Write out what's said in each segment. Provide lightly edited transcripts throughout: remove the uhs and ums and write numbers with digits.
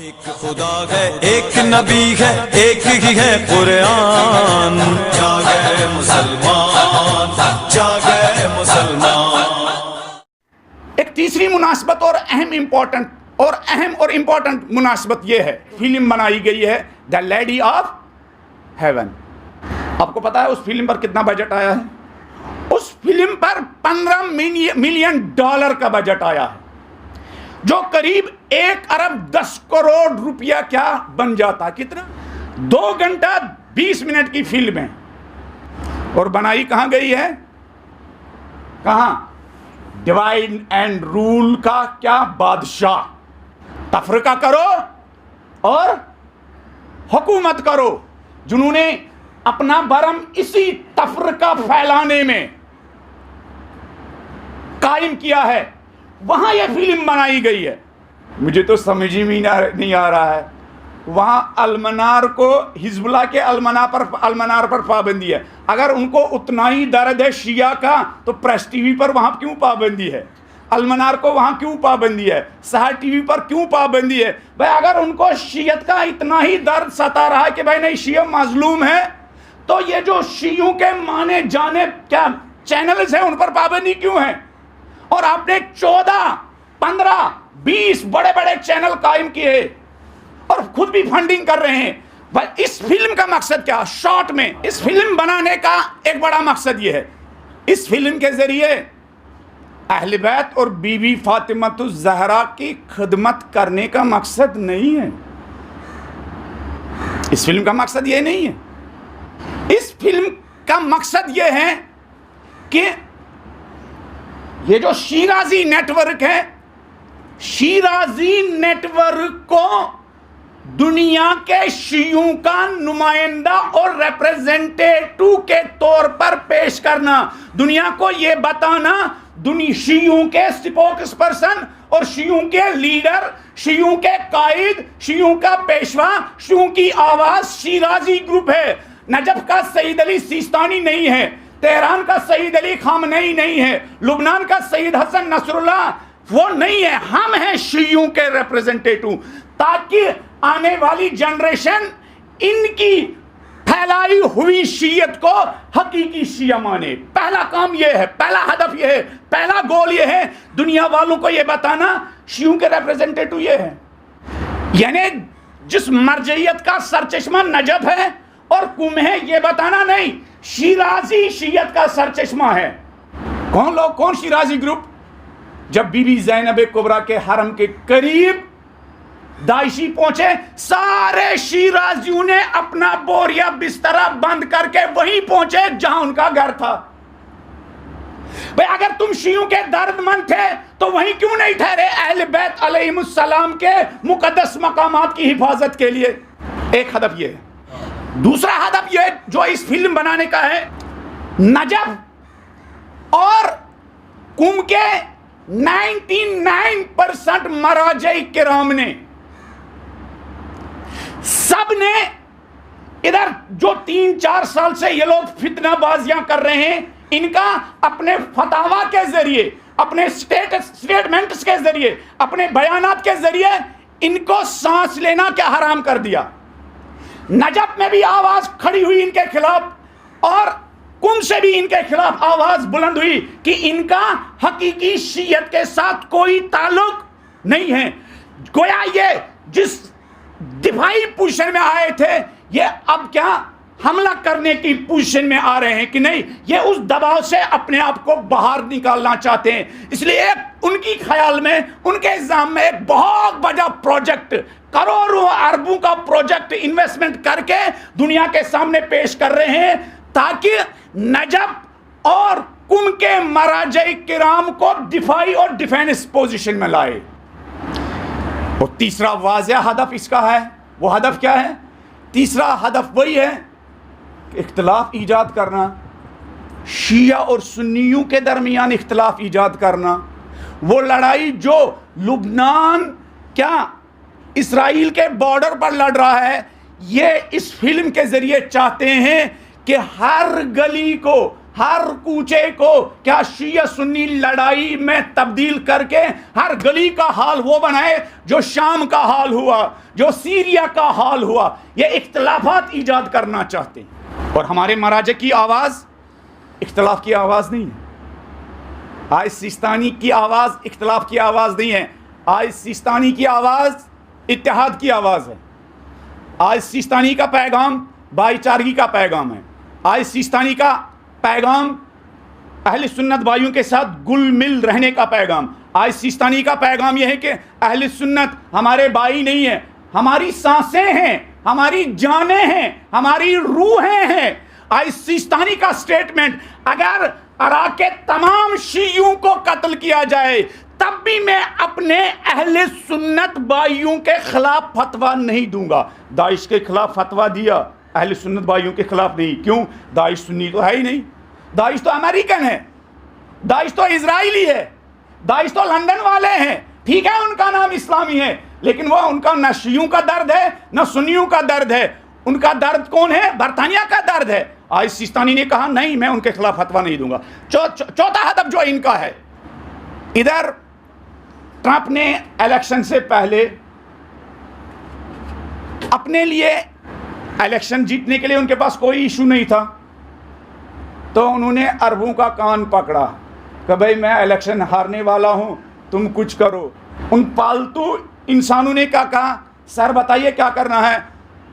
एक खुदा है, एक नबी है, एक ही है कुरान। जागे मुसलमान, जागे मुसलमान। एक तीसरी मुनासबत और अहम और इम्पोर्टेंट मुनासबत यह है, फिल्म बनाई गई है द लेडी ऑफ हेवन। आपको पता है उस फिल्म पर कितना बजट आया है? उस फिल्म पर 15 मिलियन डॉलर का बजट आया है, जो करीब 1 अरब 10 करोड़ रुपया क्या बन जाता। कितना? 2 घंटा 20 मिनट की फिल्म है। और बनाई कहां गई है? कहां? डिवाइड एंड रूल का क्या बादशाह। तफरका करो और हुकूमत करो, जिन्होंने अपना बरम इसी तफरका फैलाने में कायम किया है, वहां यह फिल्म बनाई गई है। मुझे तो समझ ही नहीं आ रहा है। वहां अलमनार को, हिजबुल्लाह के अलमनार पर पाबंदी है। अगर उनको उतना ही दर्द है शिया का, तो प्रेस टीवी पर वहां क्यों पाबंदी है? अलमनार को वहां क्यों पाबंदी है? सहर टीवी पर क्यों पाबंदी है? भाई अगर उनको शियत का इतना ही दर्द सता रहा है कि भाई नहीं शिया मजलूम है, तो ये जो शियों के माने जाने क्या चैनल्स हैं उन पर पाबंदी क्यों है? और आपने 14, 15, 20 बड़े बड़े चैनल कायम किए और खुद भी फंडिंग कर रहे हैं। भाई इस फिल्म का मकसद क्या? शॉर्ट में इस फिल्म बनाने का एक बड़ा मकसद यह है, इस फिल्म के जरिए अहले बैत और बीबी फातिमातुज ज़हरा की खिदमत करने का मकसद नहीं है। इस फिल्म का मकसद यह नहीं है। इस फिल्म का मकसद यह है कि ये जो शीराजी नेटवर्क है, शीराजी नेटवर्क को दुनिया के शियों का नुमाइंदा और रिप्रेजेंटेटिव के तौर पर पेश करना, दुनिया को यह बताना, शियों के स्पोक्स पर्सन और शियों के लीडर, शियों के कायद, शियों का पेशवा, शियों की आवाज शीराजी ग्रुप है। नजफ का सईद अली सिस्तानी नहीं है, तेहरान का सईद अली खामनेई नहीं है, लुबनान का सईद हसन नसरुल्लाह वो नहीं है। हम हैं शियों के रिप्रेजेंटेटिव, ताकि आने वाली जनरेशन इनकी फैलाई हुई शियत को हकीकी शिया माने। पहला काम यह है, पहला हदफ यह है, पहला गोल यह है, दुनिया वालों को यह बताना शियों के रिप्रेजेंटेटिव यह है। यानी जिस मरजइयत का सरचश्मा नजफ है और कुम है, यह बताना नहीं, शिराजी शियत का सरचश्मा है। कौन लोग? कौन शिराजी ग्रुप? जब बीबी ज़ैनब कुबरा के हरम के करीब दाइशी पहुंचे, सारे शिराजियों ने अपना बोरिया बिस्तरा बंद करके वहीं पहुंचे जहां उनका घर था। भाई अगर तुम शियों के दर्दमंद थे तो वहीं क्यों नहीं ठहरे अहले बैत अलैहिमुस्सलाम के मुकद्दस मकामात की हिफाजत के लिए? एक हदफ ये है। दूसरा हदफ ये जो इस फिल्म बनाने का है, नजफ और कुम के 99% मराजे किराम ने, सब ने इधर जो 3-4 साल से ये लोग फितनाबाजियां कर रहे हैं, इनका अपने फतावा के जरिए, अपने स्टेटमेंट्स के जरिए, अपने बयानात के जरिए इनको सांस लेना क्या हराम कर दिया। नजफ में भी आवाज खड़ी हुई इनके खिलाफ और कुम से भी इनके खिलाफ आवाज बुलंद हुई कि इनका हकीकी शियत के साथ कोई ताल्लुक नहीं है। गोया ये जिस दिफाई पोजीशन में आए थे, ये अब क्या हमला करने की पोजीशन में आ रहे हैं कि नहीं, ये उस दबाव से अपने आप को बाहर निकालना चाहते हैं। इसलिए उनकी ख्याल में, उनके इल्जाम में एक बहुत बड़ा प्रोजेक्ट, करोड़ों अरबों का प्रोजेक्ट इन्वेस्टमेंट करके दुनिया के सामने पेश कर रहे हैं, ताकि नजफ और कुम के मराजे किराम को दिफाई और डिफेंस पोजीशन में लाए। और तीसरा वाज़ेह हदफ इसका है, वो हदफ क्या है? तीसरा हदफ वही है कि इख्तिलाफ ईजाद करना, शिया और सुन्नियों के दरमियान इख्तिलाफ ईजाद करना। वो लड़ाई जो लुबनान क्या इसराइल के बॉर्डर पर लड़ रहा है, ये इस फिल्म के जरिए चाहते हैं कि हर गली को, हर कूचे को क्या शिया सुन्नी लड़ाई में तब्दील करके हर गली का हाल वो बनाए जो शाम का हाल हुआ, जो सीरिया का हाल हुआ। ये इख्तलाफात ईजाद करना चाहते हैं। और हमारे मराजे की आवाज़ इख्तलाफ की आवाज़ नहीं है। आज सिस्तानी की आवाज़ इख्तलाफ की आवाज़ नहीं है। आज सिस्तानी की आवाज़ इत्तेहाद की आवाज़ है। आज सिस्तानी का पैगाम भाईचारगी का पैगाम है। आज सिस्तानी का पैगाम अहले सुन्नत भाइयों के साथ गुल मिल रहने का पैगाम। आज सिस्तानी का पैगाम यह है कि अहले सुन्नत हमारे भाई नहीं है, हमारी सांसें हैं, हमारी जानें हैं, हमारी रूहें हैं। आज सिस्तानी का स्टेटमेंट, अगर इराक के तमाम शियों को कत्ल किया जाए तब भी मैं अपने अहले सुन्नत भाइयों के खिलाफ फतवा नहीं दूंगा। दाइश के खिलाफ फतवा दिया, अहले सुन्नत भाइयों के खिलाफ नहीं। क्यों? दाइश सुन्नी तो है ही नहीं। दाइश तो अमेरिकन है, दाइश तो इजरायली है, दाइश तो लंदन वाले हैं। ठीक है, उनका नाम इस्लामी है, लेकिन वो उनका न शियों का दर्द है न सुन्नियों का दर्द है। उनका दर्द कौन है? बरतानिया का दर्द है। आज सिस्तानी ने कहा नहीं, मैं उनके खिलाफ फतवा नहीं दूंगा। चौथा हदफ जो इनका है, इधर ट्रंप ने इलेक्शन से पहले अपने लिए, इलेक्शन जीतने के लिए उनके पास कोई इशू नहीं था, तो उन्होंने अरबों का कान पकड़ा कि भाई मैं इलेक्शन हारने वाला हूं, तुम कुछ करो। उन पालतू इंसानों ने क्या कहा? सर बताइए क्या करना है?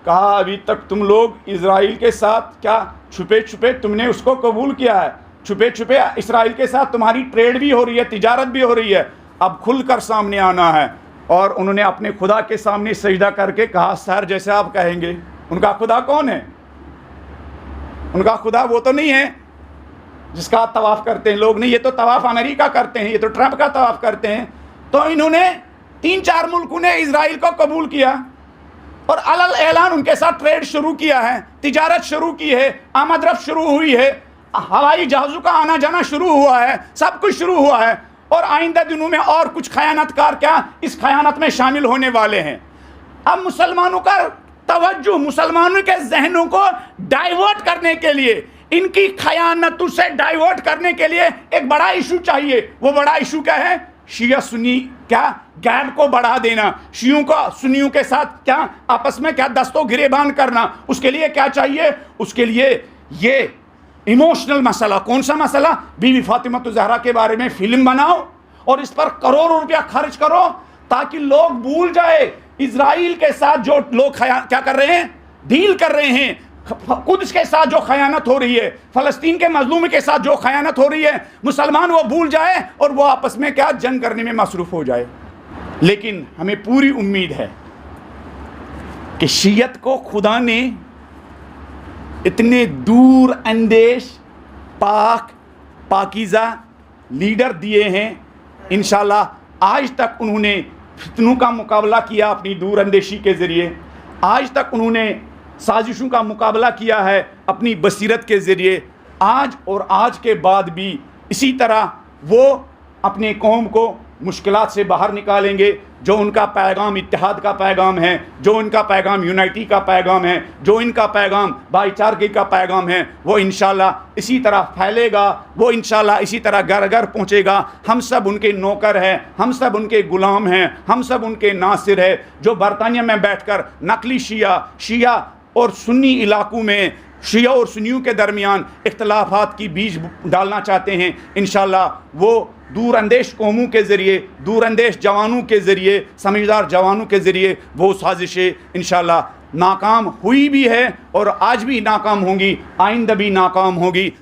कहा अभी तक तुम लोग इजराइल के साथ क्या छुपे छुपे तुमने उसको कबूल किया है, छुपे छुपे इजराइल के साथ तुम्हारी ट्रेड भी हो रही है, तिजारत भी हो रही है, अब खुलकर सामने आना है। और उन्होंने अपने खुदा के सामने सजदा करके कहा सर जैसे आप कहेंगे। उनका खुदा कौन है? उनका खुदा वो तो नहीं है जिसका तवाफ़ करते हैं लोग, नहीं, ये तो तवाफ़ अमेरिका करते हैं, ये तो ट्रंप का तवाफ़ करते हैं। तो इन्होंने 3-4 मुल्कों ने इजराइल को कबूल किया और अलल ऐलान उनके साथ ट्रेड शुरू किया है, तिजारत शुरू की है, आमदरफ्त शुरू हुई है, हवाई जहाज़ों का आना जाना शुरू हुआ है, सब कुछ शुरू हुआ है। और आइंदा दिनों में और कुछ खयानतकार क्या इस खयानत में शामिल होने वाले हैं। अब मुसलमानों का तवज्जो, मुसलमानों के जहनों को डाइवर्ट करने के लिए, इनकी खयानतों से डाइवर्ट करने के लिए एक बड़ा इशू चाहिए। वो बड़ा इशू क्या है? शिया सुन्नी क्या गैप को बढ़ा देना, शियों को सुन्नियों के साथ क्या आपस में क्या दस्तों गिरेबान करना। उसके लिए क्या चाहिए? उसके लिए ये इमोशनल मसला। कौन सा मसला? बीवी फातिमा ज़हरा के बारे में फिल्म बनाओ और इस पर करोड़ों रुपया खर्च करो ताकि लोग भूल जाए इजराइल के साथ जो लोग क्या कर रहे हैं, डील कर रहे हैं, कुद्स के साथ जो खयानत हो रही है, फ़लस्तीन के मजलूम के साथ जो खयानत हो रही है, मुसलमान वो भूल जाए और वो आपस में क्या जंग करने में मसरूफ़ हो जाए। लेकिन हमें पूरी उम्मीद है कि शियत को खुदा ने इतने दूर अंदेश पाकीज़ा लीडर दिए हैं। इंशाल्लाह आज तक उन्होंने फितनों का मुकाबला किया अपनी दूर अंदेशी के ज़रिए, आज तक उन्होंने साजिशों का मुकाबला किया है अपनी बसीरत के ज़रिए। आज और आज के बाद भी इसी तरह वो अपने कौम को मुश्किलात से बाहर निकालेंगे। जो उनका पैगाम इत्तेहाद का पैगाम है, जो उनका पैगाम यूनाइटी का पैगाम है, जो इनका पैगाम भाईचारगी का पैगाम है, वो इंशाल्लाह इसी तरह फैलेगा, वो इंशाल्लाह इसी तरह घर घर पहुँचेगा। हम सब उनके नौकर हैं, हम सब उनके ग़ुलाम हैं, हम सब उनके नासिर है। जो बरतानिया में बैठकर नकली शिया और सुन्नी इलाकों में शिया और सुन्नियों के दरमियान इख्तलाफात की बीज डालना चाहते हैं, इंशाल्लाह वो दूर अंदेश कौमों के ज़रिए, दूर अंदेश जवानों के ज़रिए, समझदार जवानों के ज़रिए वो साजिशें इंशाल्लाह नाकाम हुई भी है और आज भी नाकाम होंगी, आइंदा भी नाकाम होगी।